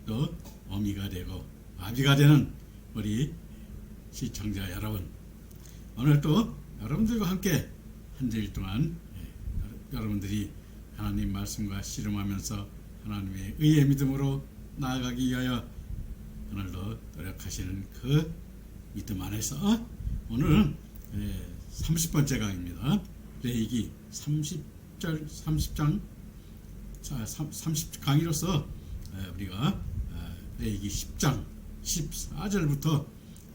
또 어미가 되고 아비가 되는 우리 시청자 여러분, 오늘 또 여러분들과 함께 한 주일 동안 여러분들이 하나님 말씀과 씨름하면서 하나님의 의의 믿음으로 나아가기 위하여 오늘도 노력하시는 그 믿음 안에서 오늘은 30번째 강의입니다. 레위기 30장 30 강의로서 우리가 레위기 10장 14절부터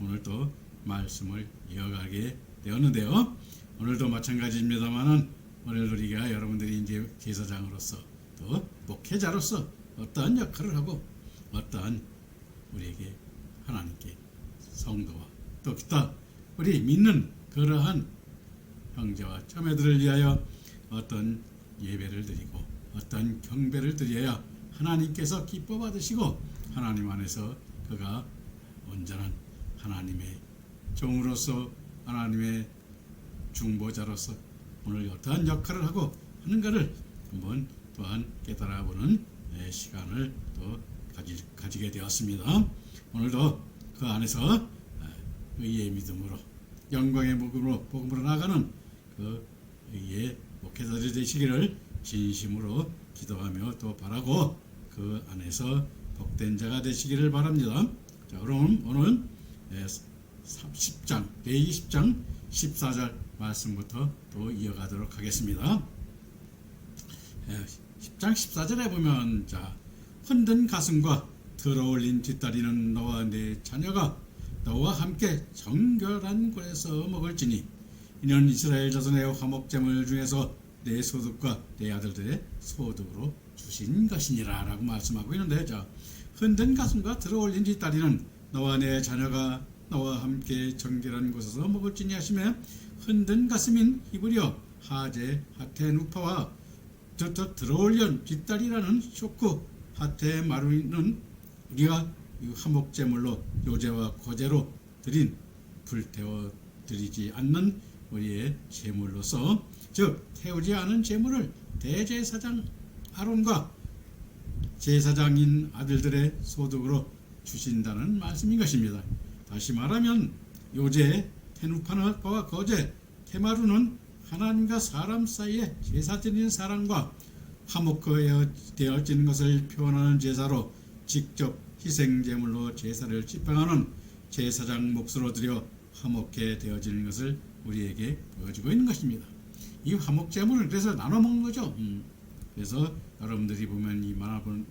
오늘 또 말씀을 이어가게 되었는데요. 오늘도 마찬가지입니다만은 오늘 우리가 여러분들이 이제 제사장으로서 또 목회자로서 어떠한 역할을 하고 어떠한 우리에게 하나님께 성도와 또 기타 우리 믿는 그러한 형제와 자매들을 위하여 어떤 예배를 드리고 어떤 경배를 드려야 하나님께서 기뻐 받으시고 하나님 안에서 그가 온전한 하나님의 종으로서 하나님의 중보자로서 오늘 어떠한 역할을 하고 하는가를 한번 또한 깨달아보는 시간을 또 가지게 되었습니다. 오늘도 그 안에서 의의 믿음으로 영광의 복음으로 나가는 그 의의 목회자들이 되시기를 진심으로 기도하며 또 바라고 그 안에서 복된 자가 되시기를 바랍니다. 자, 그럼 오늘 10장 레위기 10장 14절 말씀부터 또 이어가도록 하겠습니다. 10장 14절에 보면 자, 흔든 가슴과 들어올린 뒷다리는 너와 네 자녀가 너와 함께 정결한 굴에서 먹을지니 이는 이스라엘 자손의 화목제물 중에서 내 소득과 내 아들들의 소득으로 주신 것이니라 라고 말씀하고 있는데, 자, 흔든 가슴과 들어올린 뒷다리는 너와 내 자녀가 너와 함께 정결한 곳에서 먹을지니 하시며, 흔든 가슴인 히브리어 하제 하테 누파와 들어올린 뒷다리라는 쇼크 하테 마루는 우리가 화목제물로 요제와 거제로 드린 불태워 드리지 않는 우리의 제물로서, 즉 태우지 않은 제물을 대제사장 아론과 제사장인 아들들의 소득으로 주신다는 말씀인 것입니다. 다시 말하면 요제, 테누파와 거제, 테마루는 하나님과 사람 사이에 제사 드리는 사랑과 화목되어지는 것을 표현하는 제사로 직접 희생제물로 제사를 집행하는 제사장 몫으로 드려 화목해 되어지는 것을 우리에게 보여주고 있는 것입니다. 이 화목제물을 그래서 나눠 먹는 거죠. 그래서 여러분들이 보면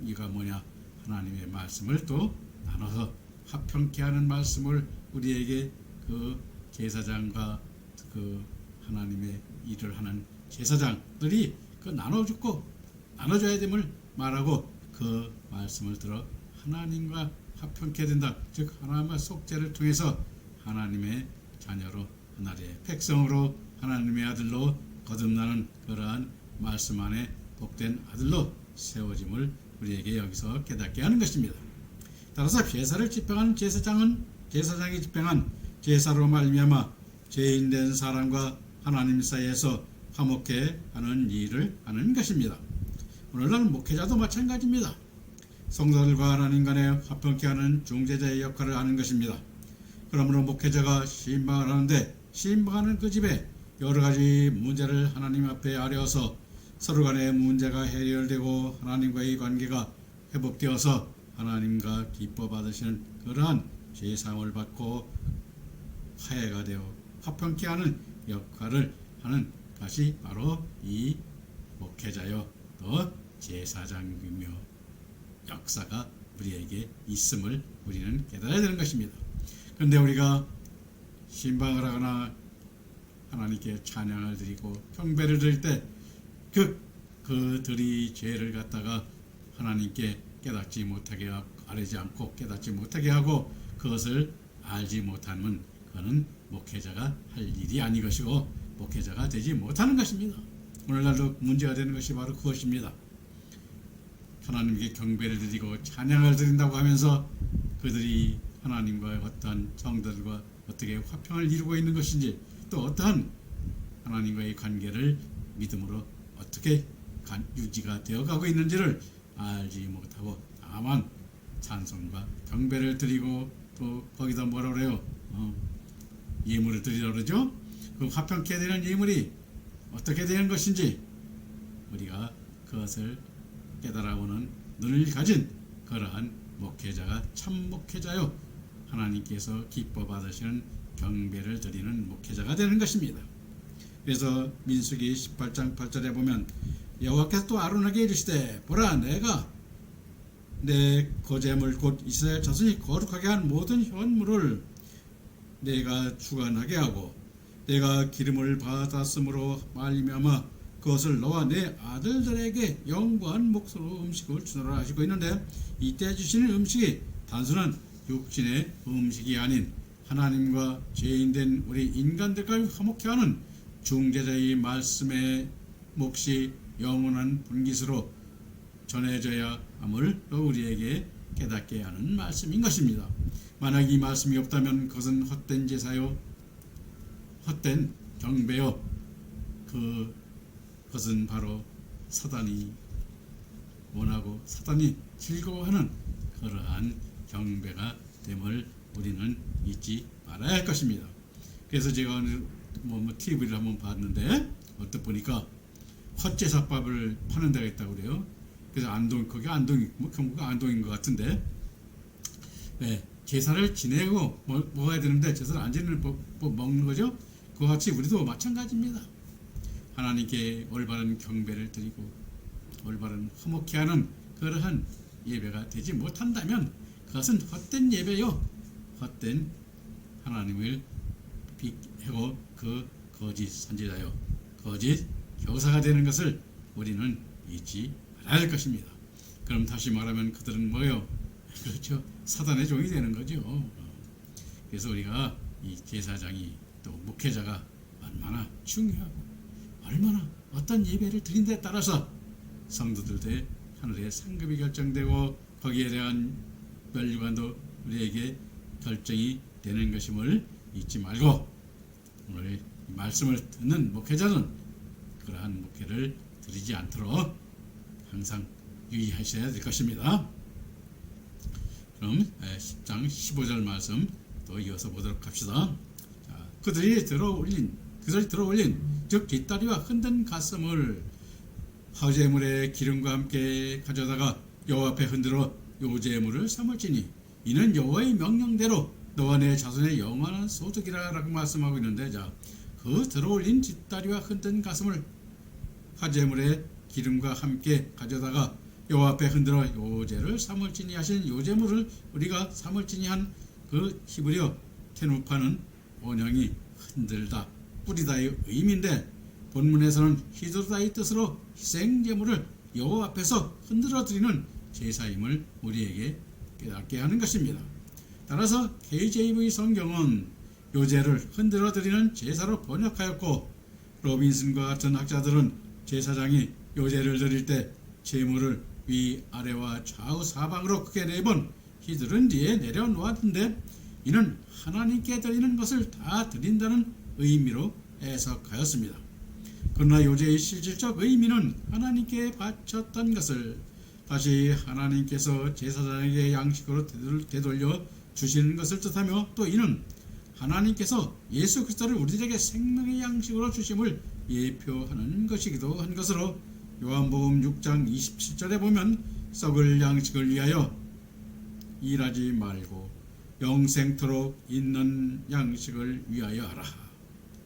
이가 뭐냐, 하나님의 말씀을 또 나눠서 화평케 하는 말씀을 우리에게 그 제사장과 그 하나님의 일을 하는 제사장들이 그 나눠줘야 됨을 말하고 그 말씀을 들어 하나님과 화평케 된다. 즉 하나님과 속죄를 통해서 하나님의 자녀로, 하나님의 백성으로, 하나님의 아들로 거듭나는 그러한 말씀 안에 복된 아들로 세워짐을 우리에게 여기서 깨닫게 하는 것입니다. 따라서 제사를 집행하는 제사장이 집행한 제사로 말미암아 죄인된 사람과 하나님 사이에서 화목해 하는 일을 하는 것입니다. 오늘날 목회자도 마찬가지입니다. 성도들과 하나님 간에 화평케 하는 중재자의 역할을 하는 것입니다. 그러므로 목회자가 신방을 하는데 신방하는 그 집에 여러 가지 문제를 하나님 앞에 아뢰어서 서로 간의 문제가 해결되고 하나님과의 관계가 회복되어서 하나님과 기뻐 받으시는 그러한 제사함을 받고 화해가 되어 화평케 하는 역할을 하는 것이 바로 이 목회자요 또 제사장이며 역사가 우리에게 있음을 우리는 깨달아야 되는 것입니다. 그런데 우리가 신방을 하거나 하나님께 찬양을 드리고 경배를 드릴 때 그들이 죄를 갖다가 하나님께 깨닫지 못하게 하고 아뢰지 않고 깨닫지 못하게 하고 그것을 알지 못하면 그거는 목회자가 할 일이 아닌 것이고 목회자가 되지 못하는 것입니다. 오늘날도 문제가 되는 것이 바로 그것입니다. 하나님께 경배를 드리고 찬양을 드린다고 하면서 그들이 하나님과 어떠한 성도들과 어떻게 화평을 이루고 있는 것인지 또 어떠한 하나님과의 관계를 믿음으로 어떻게 유지가 되어가고 있는지를 알지 못하고 다만 찬송과 경배를 드리고 또 거기다 뭐라 그래요? 예물을 드리라 그러죠. 그 화평케 되는 예물이 어떻게 되는 것인지 우리가 그것을 깨달아보는 눈을 가진 그러한 목회자가 참 목회자요, 하나님께서 기뻐 받으시는 경배를 드리는 목회자가 되는 것입니다. 그래서 민수기 18장 8절에 보면 여호와께서 또 아론에게 이르시되 보라 내가 내 거제물 곧 이스라엘 자손이 거룩하게 한 모든 현물을 내가 주관하게 하고 내가 기름을 받았으므로 말미암아 그것을 너와 내 아들들에게 영구한 몫으로 음식을 주노라 하시고 있는데, 이때 주시는 음식이 단순한 육신의 음식이 아닌 하나님과 죄인된 우리 인간들과 화목케 하는 중재자의 말씀의 몫이 영원한 분깃으로 전해져야 함을 우리에게 깨닫게 하는 말씀인 것입니다. 만약 이 말씀이 없다면 그것은 헛된 제사요, 헛된 경배요, 그것은 바로 사단이 원하고 사단이 즐거워하는 그러한 경배가 됨을 우리는 잊지 말아야 할 것입니다. 그래서 제가 TV를 한번 봤는데 어떻게 보니까 헛제사밥을 파는 데가 있다고 그래요. 그래서 거기 안동, 경북가 안동인 것 같은데, 네, 제사를 지내고 먹어야 되는데 제사를 안 지내는 먹는 거죠. 그와 같이 우리도 마찬가지입니다. 하나님께 올바른 경배를 드리고 올바른 화목케 하는 그러한 예배가 되지 못한다면 그것은 헛된 예배요, 헛된 하나님을 비하고 그 거짓 선지자요, 거짓 교사가 되는 것을 우리는 잊지 말아야 할 것입니다. 그럼 다시 말하면 그들은 뭐요? 그렇죠, 사단의 종이 되는 거죠. 그래서 우리가 이 제사장이 또 목회자가 얼마나 중요하고 얼마나 어떤 예배를 드린 데 따라서 성도들의 하늘의 상급이 결정되고 거기에 대한 멸류관도 우리에게 결정이 되는 것임을 잊지 말고, 오늘 이 말씀을 듣는 목회자는 그러한 목회를 드리지 않도록 항상 유의하셔야 될 것입니다. 그럼 10장 15절 말씀 또 이어서 보도록 합시다. 자, 그들이 들어올린 즉 뒷다리와 흔든 가슴을 화제물의 기름과 함께 가져다가 여호와 앞에 흔들어 요제물을 삼을지니 이는 여호와의 명령대로 너와 내 자손의 영원한 소득이라 라고 말씀하고 있는데, 자, 그 들어올린 뒷다리와 흔든 가슴을 화제물의 기름과 함께 가져다가 여호와 앞에 흔들어 요제를 삼을지니 하신 요제물을 우리가 삼을지니 한 그 히브리어 테누파는 원형이 흔들다, 뿌리다의 의미인데 본문에서는 히드로다의 뜻으로 희생제물을 여호와 앞에서 흔들어 드리는 제사임을 우리에게 깨닫게 하는 것입니다. 따라서 KJV 성경은 요제를 흔들어 드리는 제사로 번역하였고, 로빈슨과 같은 학자들은 제사장이 요제를 드릴 때 제물을 위아래와 좌우 사방으로 크게 4번 휘두른 뒤에 내려놓았는데 이는 하나님께 드리는 것을 다 드린다는 의미로 해석하였습니다. 그러나 요제의 실질적 의미는 하나님께 바쳤던 것을 다시 하나님께서 제사장에게 양식으로 되돌려 주시는 것을 뜻하며, 또 이는 하나님께서 예수 그리스도를 우리에게 생명의 양식으로 주심을 예표하는 것이기도 한 것으로 요한복음 6장 27절에 보면 썩을 양식을 위하여 일하지 말고 영생토록 있는 양식을 위하여 하라.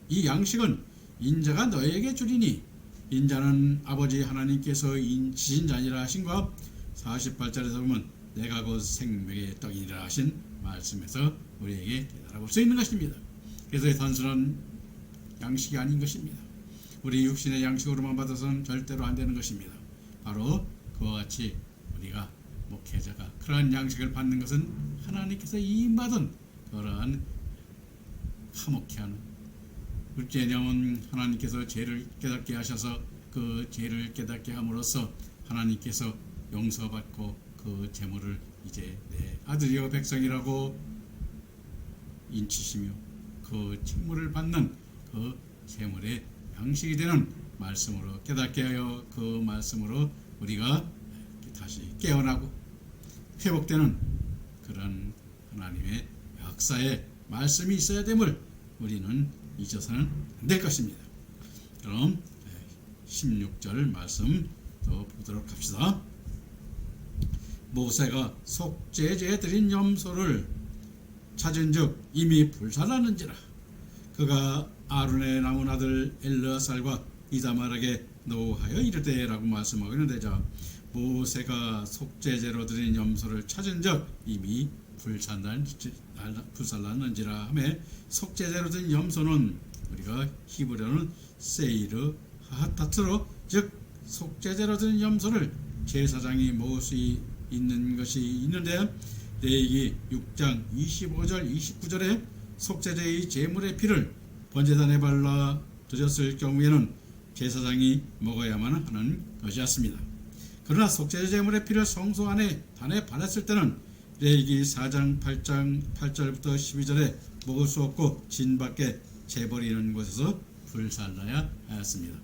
이 양식은 인자가 너에게 주리니 인자는 아버지 하나님께서 인치신 자니라 하신과 48절에서 보면 내가 곧 생명의 떡이라 하신 말씀에서 우리에게 알아볼 수 있는 것입니다. 그래서 단순한 양식이 아닌 것입니다. 우리 육신의 양식으로만 받아서는 절대로 안 되는 것입니다. 바로 그와 같이 우리가 목회자가 그러한 양식을 받는 것은 하나님께서 이임받은 그러한 화목케 하는, 왜냐하면 하나님께서 죄를 깨닫게 하셔서 그 죄를 깨닫게 함으로써 하나님께서 용서받고 그 제물을 이제 내 아들이여 백성이라고 인치시며 그 책무를 받는 그 제물의 양식이 되는 말씀으로 깨닫게 하여 그 말씀으로 우리가 다시 깨어나고 회복되는 그런 하나님의 역사의 말씀이 있어야 됨을 우리는 잊어서는 안 될 것입니다. 그럼 16절 말씀 또 보도록 합시다. 모세가 속죄제에 드린 염소를 찾은즉 이미 불살랐는지라. 그가 아론의 남은 아들 엘르아살과 이다말에게 노하여 이르되라고 말씀하고 있는데, 자, 모세가 속죄제로 드린 염소를 찾은즉 이미 불살랐는지라 하매, 속죄제로 드린 염소는 우리가 히브리어는 세이르 하타트로, 즉 속죄제로 드린 염소를 제사장이 먹을 수 있는 것이 있는데, 레위기 6장 25절 29절에 속죄제의 제물의 피를 번제단에 발라 드렸을 경우에는 제사장이 먹어야만 하는 것이었습니다. 그러나 속죄제 제물의 피를 성소 안에 단에 발랐을 때는 레위기 4장 8절부터 12절에 먹을 수 없고 진 밖에 재버리는 곳에서 불살라야 하였습니다.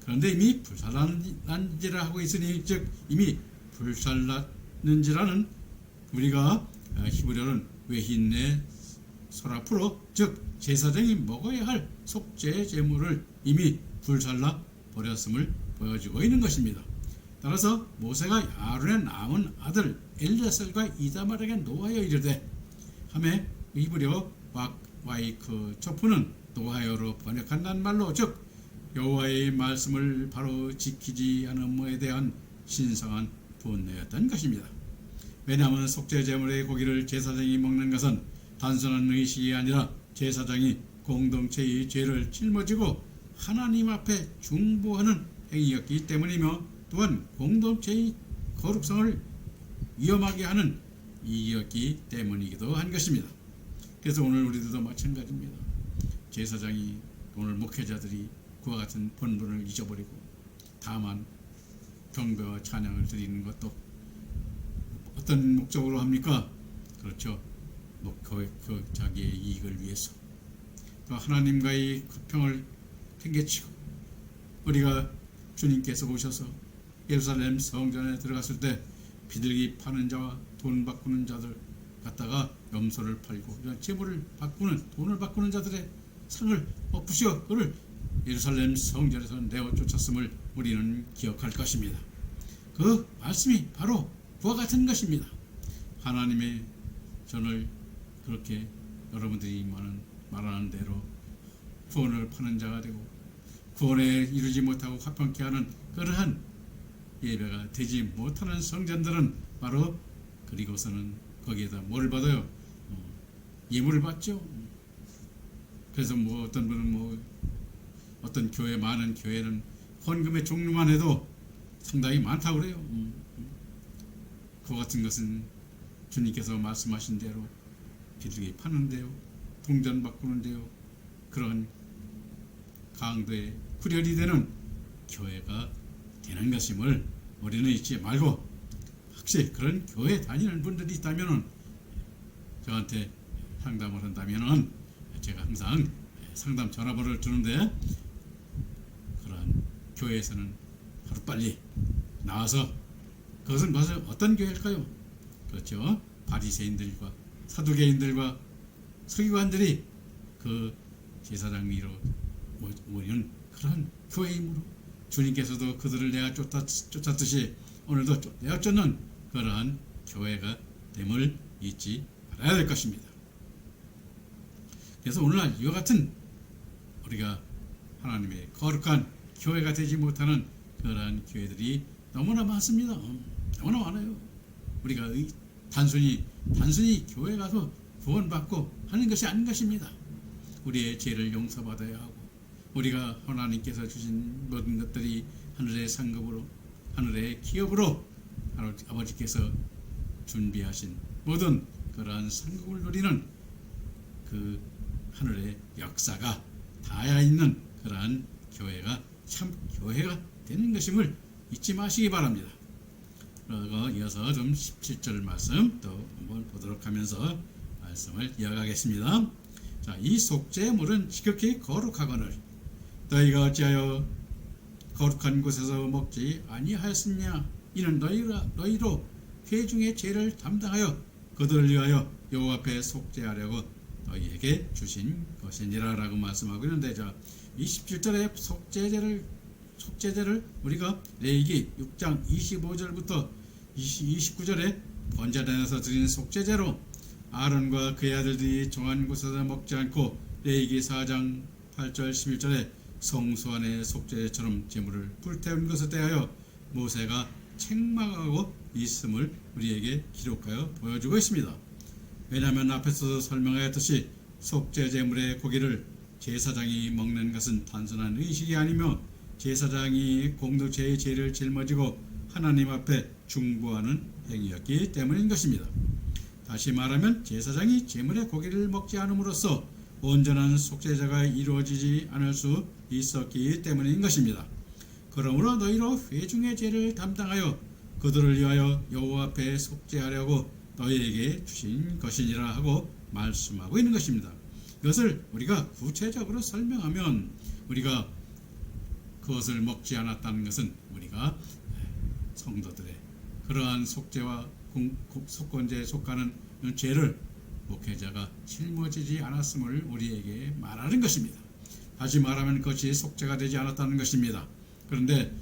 그런데 이미 불살랐는지라 하고 있으니, 즉 이미 불살랐는지라는 우리가 히브리어는 외힌네 소라프로, 즉 제사장이 먹어야 할 속죄 제물을 이미 불살라 버렸음을 보여주고 있는 것입니다. 따라서 모세가 아론의 남은 아들 엘리아살과 이다말에게 노하여 이르되 하매, 히브리어 와이크 초프는 노하여로 번역한다는 말로, 즉 여호와의 말씀을 바로 지키지 않음에 대한 신성한 분노였던 것입니다. 왜냐하면 속죄 제물의 고기를 제사장이 먹는 것은 단순한 의식이 아니라 제사장이 공동체의 죄를 짊어지고 하나님 앞에 중보하는 행위였기 때문이며, 또한 공동체의 거룩성을 위험하게 하는 일이었기 때문이기도 한 것입니다. 그래서 오늘 우리들도 마찬가지입니다. 제사장이, 오늘 목회자들이 그와 같은 본분을 잊어버리고 다만 경배와 찬양을 드리는 것도 어떤 목적으로 합니까? 그렇죠. 그 자기의 이익을 위해서, 또 하나님과의 화평을 팽개치고, 우리가 주님께서 오셔서 예루살렘 성전에 들어갔을 때 비둘기 파는 자와 돈 바꾸는 자들 갖다가 염소를 팔고 재물을 바꾸는, 돈을 바꾸는 자들의 상을 부시어 그를 예루살렘 성전에서 내어 쫓았음을 우리는 기억할 것입니다. 그 말씀이 바로 그와 같은 것입니다. 하나님의 전을 그렇게 여러분들이 말하는 대로 구원을 파는 자가 되고 구원에 이루지 못하고 화평케 하는 그러한 예배가 되지 못하는 성전들은 바로, 그리고서는 거기에다 뭘 받아요? 예물을 받죠. 그래서 어떤 분은 어떤 교회, 많은 교회는 헌금의 종류만 해도 상당히 많다고 그래요. 그 같은 것은 주님께서 말씀하신 대로 비둘기 파는데요, 동전 바꾸는데요, 그런 강도의 구렬이 되는 교회가 되는 것임을 우리는 잊지 말고, 혹시 그런 교회 다니는 분들이 있다면 저한테 상담을 한다면 제가 항상 상담 전화번호를 주는데, 그러한 교회에서는 하루빨리 나와서, 그것은 어떤 교회일까요? 그렇죠. 바리새인들과 사두개인들과 서기관들이 그 제사장 위로 모이는 그런 교회이므로 주님께서도 그들을 내가 쫓았듯이 오늘도 내어 쫓는 그러한 교회가 됨을 잊지 말아야 될 것입니다. 그래서 오늘날 이와 같은 우리가 하나님의 거룩한 교회가 되지 못하는 그러한 교회들이 너무나 많습니다. 너무나 많아요. 우리가 단순히 교회 가서 구원받고 하는 것이 아닌 것입니다. 우리의 죄를 용서받아야 하고, 우리가 하나님께서 주신 모든 것들이 하늘의 상급으로, 하늘의 기업으로 아버지께서 준비하신 모든 그러한 상급을 누리는 그 하늘의 역사가 닿아 있는 그러한 교회가 참 교회가 되는 것임을 잊지 마시기 바랍니다. 그리고 이어서 좀 17절 말씀 또 한번 보도록 하면서 말씀을 이어가겠습니다. 자, 이 속죄물은 지극히 거룩하거늘 너희가 어찌하여 거룩한 곳에서 먹지 아니하였느냐? 이는 너희로 회중의 죄를 담당하여 그들을 위하여 여호와 앞에 속죄하려고 너희에게 주신 것이니라 라고 말씀하고 있는데, 자 27절에 속죄제를 우리가 레위기 6장 25절부터 29절에 번제단에서 드린 속죄제로 아론과 그의 아들들이 정한 곳에서 먹지 않고 레위기 4장 8절 11절에 성소 안에 속죄제처럼 제물을 불태운 것에 대하여 모세가 책망하고 있음을 우리에게 기록하여 보여주고 있습니다. 왜냐하면 앞에서 설명하였듯이 속죄제물의 고기를 제사장이 먹는 것은 단순한 의식이 아니며 제사장이 공동체의 죄를 짊어지고 하나님 앞에 중보하는 행위였기 때문인 것입니다. 다시 말하면 제사장이 제물의 고기를 먹지 않음으로써 온전한 속죄제가 이루어지지 않을 수 있었기 때문인 것입니다. 그러므로 너희로 회중의 죄를 담당하여 그들을 위하여 여호와 앞에 속죄하려고 너희에게 주신 것이니라 하고 말씀하고 있는 것입니다. 이것을 우리가 구체적으로 설명하면, 우리가 그것을 먹지 않았다는 것은 우리가 성도들의 그러한 속죄와 속건제에 속하는 죄를 목회자가 짊어지지 않았음을 우리에게 말하는 것입니다. 다시 말하면 그것이 속죄가 되지 않았다는 것입니다. 그런데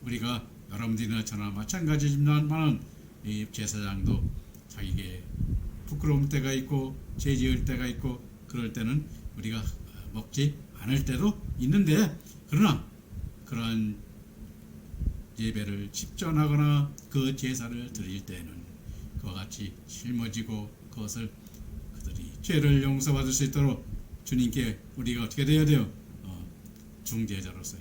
우리가 여러분들이나 저나 마찬가지지만 이 제사장도 자기에게 부끄러운 때가 있고 죄 지을 때가 있고 그럴 때는 우리가 먹지 않을 때도 있는데, 그러나 그러한 예배를 집전하거나 그 제사를 드릴 때는 그와 같이 짊어지고 그것을 그들이 죄를 용서받을 수 있도록 주님께 우리가 어떻게 되어야 돼요? 중재자로서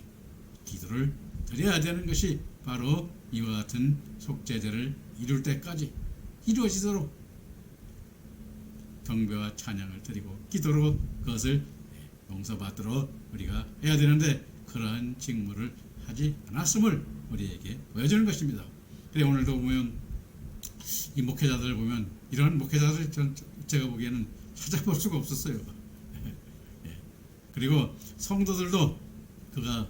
기도를 드려야 되는 것이 바로 이와 같은 속죄제를 이룰 때까지 이루어지도록 경배와 찬양을 드리고 기도로 그것을 용서받도록 우리가 해야 되는데, 그러한 직무를 하지 않았음을 우리에게 보여주는 것입니다. 그래 오늘도 보면 이 목회자들 보면 이런 목회자들 제가 보기에는 찾아볼 수가 없었어요. 그리고 성도들도 그가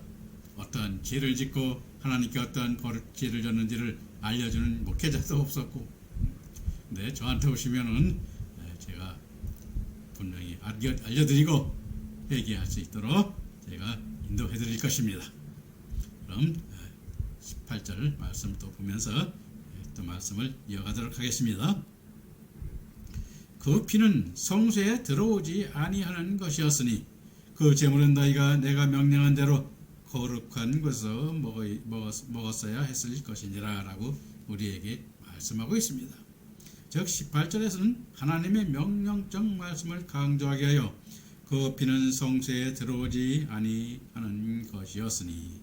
어떠한 죄를 짓고 하나님께 어떠한 죄를 졌는지를 알려주는 목회자도 없었고, 근데 저한테 오시면은 제가 분명히 알려드리고 회개할 수 있도록 제가 인도해 드릴 것입니다. 그럼 18절 말씀 또 보면서 또 말씀을 이어가도록 하겠습니다. 그 피는 성소에 들어오지 아니하는 것이었으니 그 제물은 너희가 내가 명령한 대로 거룩한 것을 먹었어야 했을 것이니라 라고 우리에게 말씀하고 있습니다. 즉 18절에서는 하나님의 명령적 말씀을 강조하게 하여 그 피는 성소에 들어오지 아니하는 것이었으니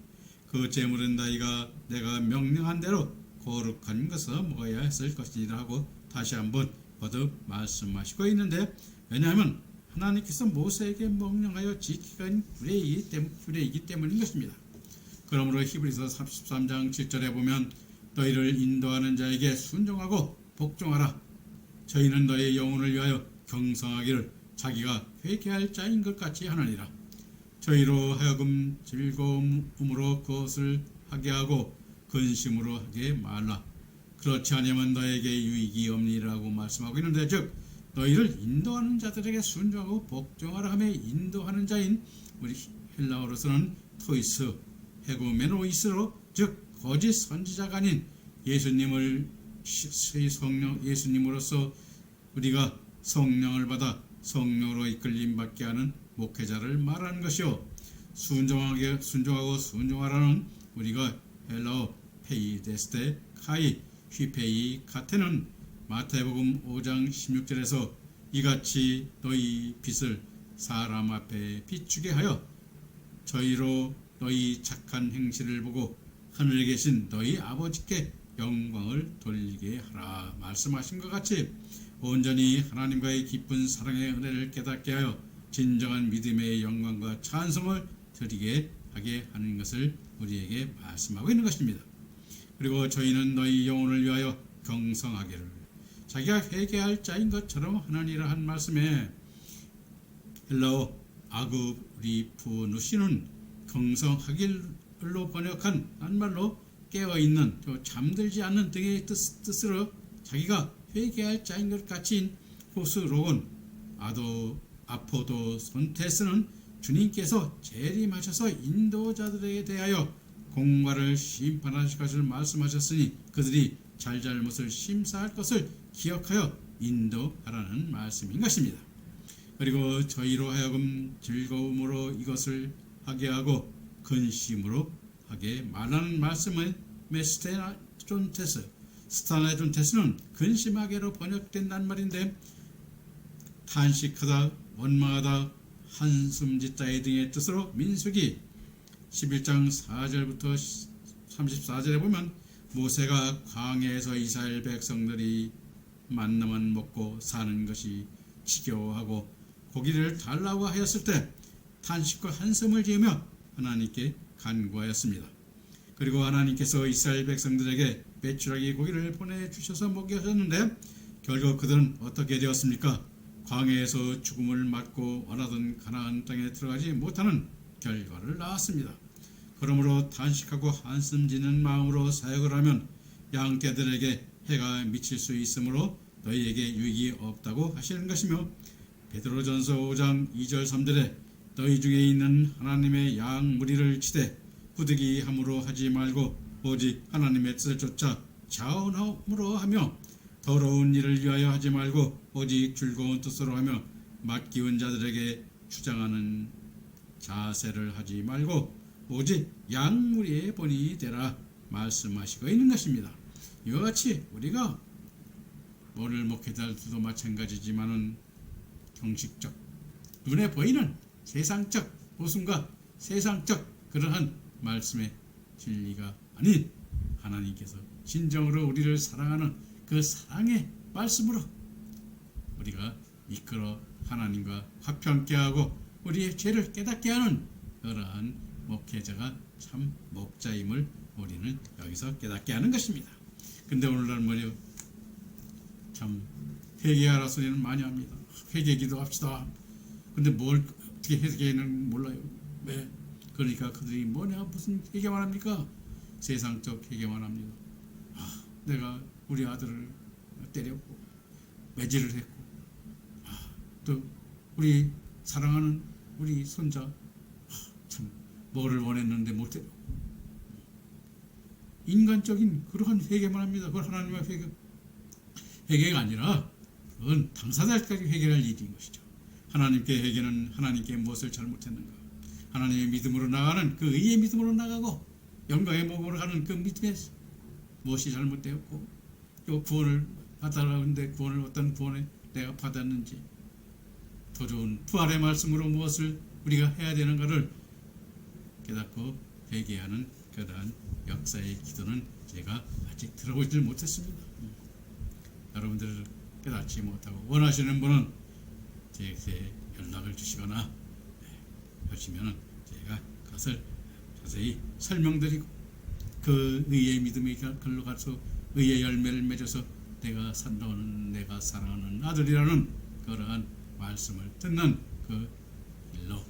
그 제물은 너희가 내가 명령한 대로 거룩한 것을 먹어야 했을 것이니라 하고 다시 한번 거듭 말씀하시고 있는데, 왜냐하면 하나님께서 모세에게 명령하여 지키가 규례이기 때문인 것입니다. 그러므로 히브리서 33장 7절에 보면 너희를 인도하는 자에게 순종하고 복종하라. 저희는 너희의 영혼을 위하여 경성하기를 자기가 회개할 자인 것 같이 하느니라. 저희로 하여금 즐거움으로 그것을 하게 하고 근심으로 하게 말라. 그렇지 않으면 너에게 유익이 없니라고 말씀하고 있는데, 즉 너희를 인도하는 자들에게 순종하고 복종하라 하며 인도하는 자인 우리 헬라어로서는 토이스, 헤구메노이스로, 즉 거짓 선지자가 아닌 예수님으로서 우리가 성령을 받아 성령으로 이끌림 받게 하는 목회자를 말하는 것이요, 순종하고 순종하라는 우리가 헬라어 페이데스테 카이 휘페이 카테는 마태복음 5장 16절에서 이같이 너희 빛을 사람 앞에 비추게 하여 저희로 너희 착한 행실을 보고 하늘에 계신 너희 아버지께 영광을 돌리게 하라 말씀하신 것 같이 온전히 하나님과의 깊은 사랑의 은혜를 깨닫게 하여 진정한 믿음의 영광과 찬송을 드리게 하게 하는 것을 우리에게 말씀하고 있는 것입니다. 그리고 저희는 너희 영혼을 위하여 경성하기를 자기가 회개할 자인 것처럼 하나니라 한 말씀에 헬라어 아그리푸누시는 경성하길로 번역한 낱말로 깨어있는, 잠들지 않는 등의 뜻으로 자기가 회개할 자인 것 같이인 호스록은 아포도 손테스는 주님께서 재림하셔서 인도자들에 대하여 공과를 심판하실 것을 말씀하셨으니 그들이 잘잘못을 심사할 것을 기억하여 인도하라는 말씀인 것입니다. 그리고 저희로 하여금 즐거움으로 이것을 하게 하고 근심으로 하게 말하는 말씀은 스타나존테스는 근심하게로 번역된단 말인데, 탄식하다, 원망하다, 한숨 짓다의 등의 뜻으로 민수기 11장 4절부터 34절에 보면 모세가 광야에서 이스라엘 백성들이 만나만 먹고 사는 것이 지겨워하고 고기를 달라고 하였을 때 탄식과 한숨을 지으며 하나님께 간구하였습니다. 그리고 하나님께서 이스라엘 백성들에게 메추라기 고기를 보내주셔서 먹게 하셨는데 결국 그들은 어떻게 되었습니까? 광야에서 죽음을 맞고 원하던 가나안 땅에 들어가지 못하는 결과를 낳았습니다. 그러므로 탄식하고 한숨 지는 마음으로 사역을 하면 양떼들에게 해가 미칠 수 있으므로 너희에게 유익이 없다고 하시는 것이며, 베드로전서 5장 2절 3절에 너희 중에 있는 하나님의 양 무리를 치되 부득이함으로 하지 말고 오직 하나님의 뜻을 쫓아 자원함으로 하며 더러운 일을 위하여 하지 말고 오직 즐거운 뜻으로 하며 맡기운 자들에게 주장하는 자세를 하지 말고 오직 양무리의 본이 되라 말씀하시고 있는 것입니다. 이와 같이 우리가 오늘 목회자들도 마찬가지지만은 형식적, 눈에 보이는 세상적 모순과 세상적 그러한 말씀의 진리가 아닌 하나님께서 진정으로 우리를 사랑하는 그 사랑의 말씀으로 우리가 이끌어 하나님과 화평케 하고 우리의 죄를 깨닫게 하는 그러한 목회자가 참 목자임을 우리는 여기서 깨닫게 하는 것입니다. 근데 오늘날 말이요, 참 회개하라 소리는 많이 합니다. 회개 기도합시다. 근데 뭘 어떻게 회개는 몰라요. 왜? 그러니까 그들이 뭐냐 무슨 회개만 합니까? 세상적 회개만 합니다. 내가 우리 아들을 때렸고 매질을 했고, 또 우리 사랑하는 우리 손자 참 뭐를 원했는데 못했고, 인간적인 그러한 회개만 합니다. 그건 하나님의 회개가 아니라 그건 당사자까지 회개할 일인 것이죠. 하나님께 회개는 하나님께 무엇을 잘못했는가, 하나님의 믿음으로 나가는 그 의의 믿음으로 나가고 영광의 목으로 가는 그 믿음에 무엇이 잘못되었고, 또 구원을 받아라고 하는데 구원을 어떤 구원에 내가 받았는지, 더 좋은 부활의 말씀으로 무엇을 우리가 해야 되는가를 깨닫고 회개하는 그러한 역사의 기도는 제가 아직 들어보질 못했습니다. 여러분들 깨닫지 못하고 원하시는 분은 제게 연락을 주시거나 하시면 제가 그것을 자세히 설명드리고 그 의의 믿음이 글로 가서 의의 열매를 맺어서 내가 산다는 내가 사랑하는 아들이라는 그러한 말씀을 듣는 그 길로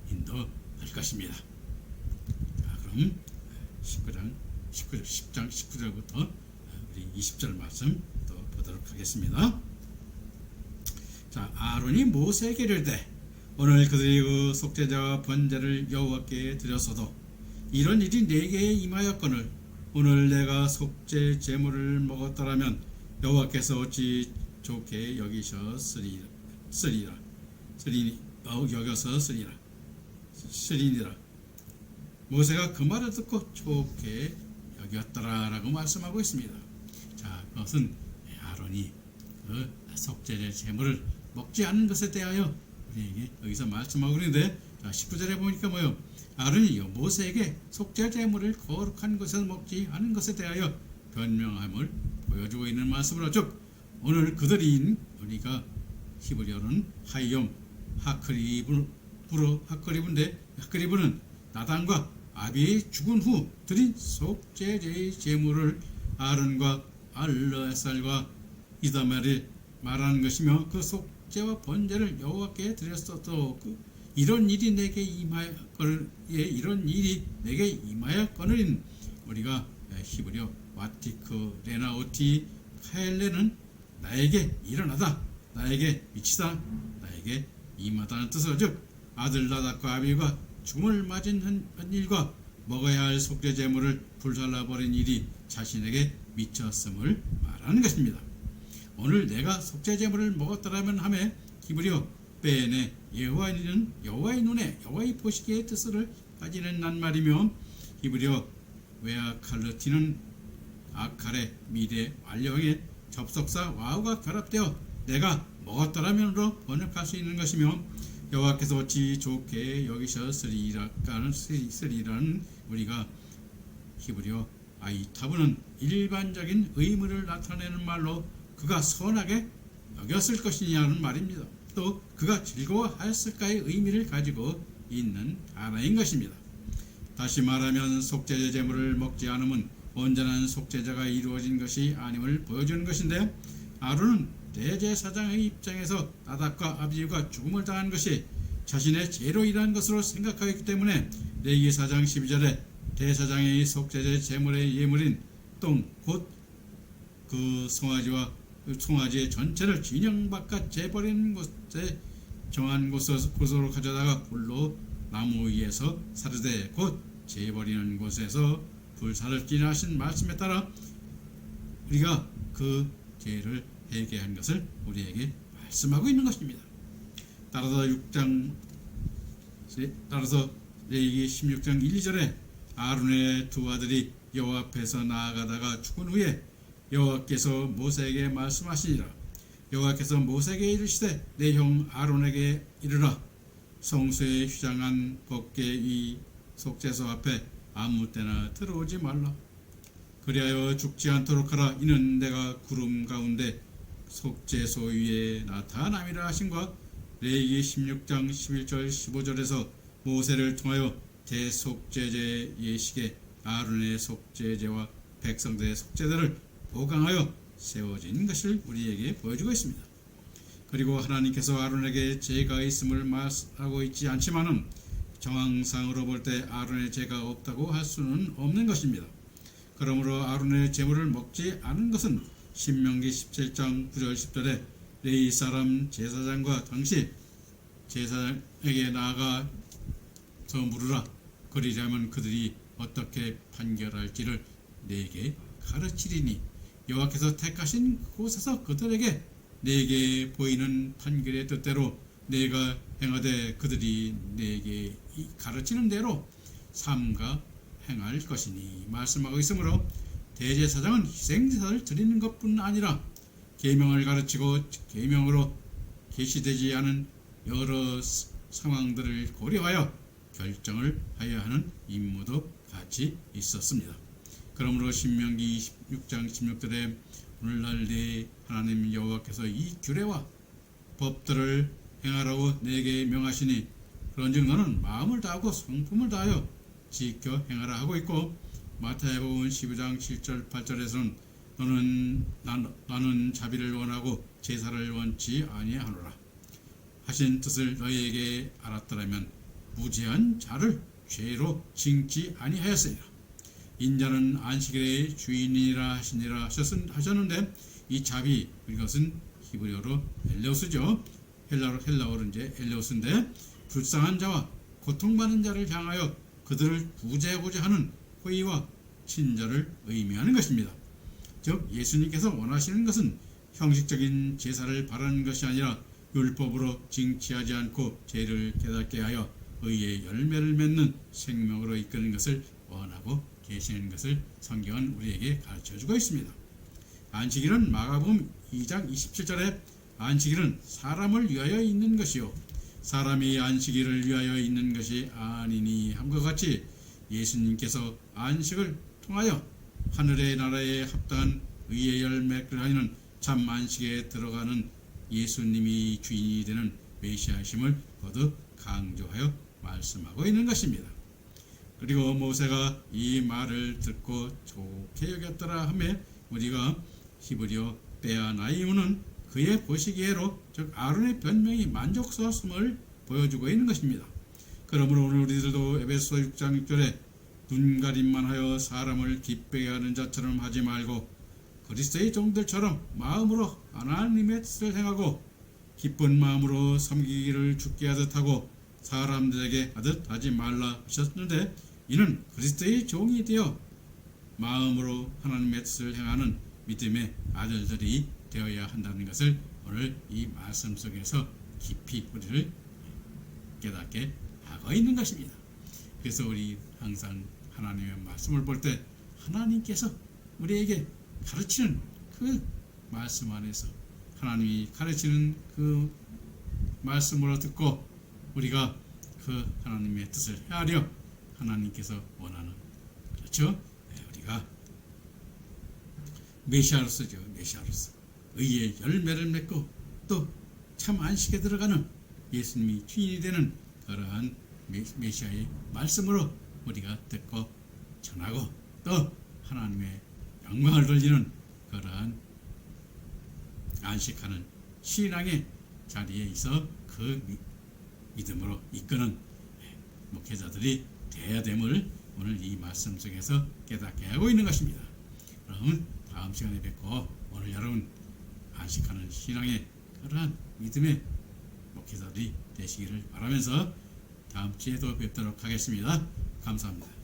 인도할 것입니다. 자, 그럼 10장 19절부터 우리 20절 말씀 또 보도록 하겠습니다. 자, 아론이 모세에게 이르되 오늘 그들이 그 속죄자와 번제를 여호와께 드렸어도 이런 일이 내게 임하였거늘 오늘 내가 속죄 제물을 먹었더라면 여호와께서 어찌 좋게 여기셨으리라 모세가 그 말을 듣고 좋게 여겼더라라고 말씀하고 있습니다. 자, 그것은 아론이 그 속죄 제물을 먹지 않는 것에 대하여 우리에게 여기서 말씀하고 있는데, 자, 19절에 보니까 뭐요? 아론이 모세에게 속죄 제물을 거룩한 것에서 먹지 않은 것에 대하여 변명함을 보여주고 있는 말씀으로, 즉 오늘 그들인 우리가 히브리어는 하이엄 하크리브인데, 하크리브는 나단과 아비의 죽은 후 드린 속죄제의 제물을 아론과 알르에살과 이다말을 말하는 것이며, 그 속죄와 번제를 여호와께 드렸어도 이런 일이 내게 임하였거늘, 이런 일이 내게 임하였거늘인 우리가 히브리어 와티크 레나오티 카엘레는 나에게 일어나다, 나에게 미치다, 나에게 임하다는 뜻으로, 즉 아들 나답과 아비가 죽음을 맞은 한 일과 먹어야 할 속죄 제물을 불살라버린 일이 자신에게 미쳤음을 말하는 것입니다. 오늘 내가 속죄 제물을 먹었더라면 하매 히브리어 베네 여호와의 눈에 여호와의 보시기의 뜻을 가지는 낱말이며, 히브리어 웨아칼르티는 아칼의 미래 완료형의 접속사 와우가 결합되어 내가 먹었더라면으로 번역할 수 있는 것이며, 여호와께서 어찌 좋게 여기셨으리라는 우리가 히브리어 아이타브는 일반적인 의무를 나타내는 말로 그가 선하게 여겼을 것이냐는 말입니다. 또 그가 즐거워하였을까의 의미를 가지고 있는 단어인 것입니다. 다시 말하면 속죄제 제물을 먹지 않으면 온전한 속죄제가 이루어진 것이 아님을 보여주는 것인데, 아론은 대제사장의 입장에서 나답과 아비후가 죽음을 당한 것이 자신의 죄로 인한 것으로 생각하였기 때문에 레위기 4장 12절에 대사장의 속죄제 제물의 예물인 똥 곧 그 송아지의 전체를 진영 바깥 재버리는 곳에 정한 곳으로 가져다가 불로 나무 위에서 사르되 곧 재버리는 곳에서 불사를 끼라 하신 말씀에 따라 우리가 그 죄를 회개한 것을 우리에게 말씀하고 있는 것입니다. 따라서 레위기 16장 1절에 아론의 두 아들이 여호와 앞에서 나아가다가 죽은 후에 여호와께서 모세에게 말씀하시니라. 여호와께서 모세에게 이르시되 내 형 아론에게 이르라. 성소에 휘장한 법궤 위 속죄소 앞에 아무 때나 들어오지 말라. 그리하여 죽지 않도록 하라. 이는 내가 구름 가운데 속죄소 위에 나타남이라 하신과, 레위기 16장 11절 15절에서 모세를 통하여 대속죄제 예식에 아론의 속죄제와 백성들의 속죄들을 보강하여 세워진 것을 우리에게 보여주고 있습니다. 그리고 하나님께서 아론에게 죄가 있음을 말하고 있지 않지만은 정황상으로 볼 때 아론의 죄가 없다고 할 수는 없는 것입니다. 그러므로 아론의 제물을 먹지 않은 것은 신명기 17장 9절 10절에 레위 사람 제사장과 당시 제사장에게 나아가서 물으라. 그리려면 그들이 어떻게 판결할지를 내게 가르치리니 여호와께서 택하신 곳에서 그들에게 내게 보이는 판결의 뜻대로 내가 행하되 그들이 내게 가르치는 대로 삼가 행할 것이니 말씀하고 있으므로 대제사장은 희생제사를 드리는 것뿐 아니라 계명을 가르치고 계명으로 계시되지 않은 여러 상황들을 고려하여 결정을 하여야 하는 임무도 같이 있었습니다. 그러므로 신명기 26장 16절에 오늘날 내 하나님 여호와께서 이 규례와 법들을 행하라고 내게 명하시니 그런즉 너는 마음을 다하고 성품을 다하여 지켜 행하라 하고 있고, 마태복음 12장 7절 8절에서는 나는 자비를 원하고 제사를 원치 아니하노라 하신 뜻을 너희에게 알았더라면 무죄한 자를 죄로 징지 아니하였으리라. 인자는 안식일의 주인이라 하시니라 하셨는데, 이 자비, 이것은 히브리어로 엘레오스죠. 헬라어로 이제 엘레오스인데, 불쌍한 자와 고통받는 자를 향하여 그들을 구제하고자 하는 호의와 친절을 의미하는 것입니다. 즉 예수님께서 원하시는 것은 형식적인 제사를 바라는 것이 아니라 율법으로 징치하지 않고 죄를 깨닫게 하여 의의 열매를 맺는 생명으로 이끄는 것을 원하고 계시는 것을 성경은 우리에게 가르쳐주고 있습니다. 안식일은 마가복음 2장 27절에 안식일은 사람을 위하여 있는 것이요 사람이 안식일을 위하여 있는 것이 아니니 함과 같이 예수님께서 안식을 통하여 하늘의 나라에 합당한 의의 열매를 하는 참 안식에 들어가는 예수님이 주인이 되는 메시아심을 거듭 강조하여 말씀하고 있는 것입니다. 그리고 모세가 이 말을 듣고 좋게 여겼더라 하며 우리가 히브리어 베아나이무는 그의 보시기에로 즉 아론의 변명이 만족스러웠음을 보여주고 있는 것입니다. 그러므로 오늘 우리들도 에베소 6장 6절에 눈가림만 하여 사람을 기쁘게 하는 자처럼 하지 말고 그리스도의 종들처럼 마음으로 하나님의 뜻을 행하고 기쁜 마음으로 섬기기를 주께 하듯 하고 사람들에게 하듯 하지 말라 하셨는데, 이는 그리스도의 종이 되어 마음으로 하나님의 뜻을 행하는 믿음의 아들들이 되어야 한다는 것을 오늘 이 말씀 속에서 깊이 우리를 깨닫게 하고 있는 것입니다. 그래서 우리 항상 하나님의 말씀을 볼 때 하나님께서 우리에게 가르치는 그 말씀 안에서 하나님이 가르치는 그 말씀으로 듣고 우리가 그 하나님의 뜻을 헤아려 하나님께서 원하는, 그렇죠? 네, 우리가 메시아로서죠. 메시아로서 의의 열매를 맺고 또 참 안식에 들어가는 예수님이 주인이 되는 그러한 메시아의 말씀으로 우리가 듣고 전하고 또 하나님의 영광을 돌리는 그러한 안식하는 신앙의 자리에 있어 그 믿음으로 이끄는 목회자들이 되어야 됨을 오늘 이 말씀 속에서 깨닫게 하고 있는 것입니다. 그럼 다음 시간에 뵙고 오늘 여러분 안식하는 신앙의 그러한 믿음의 목회자들이 되시기를 바라면서 다음 주에도 뵙도록 하겠습니다. 감사합니다.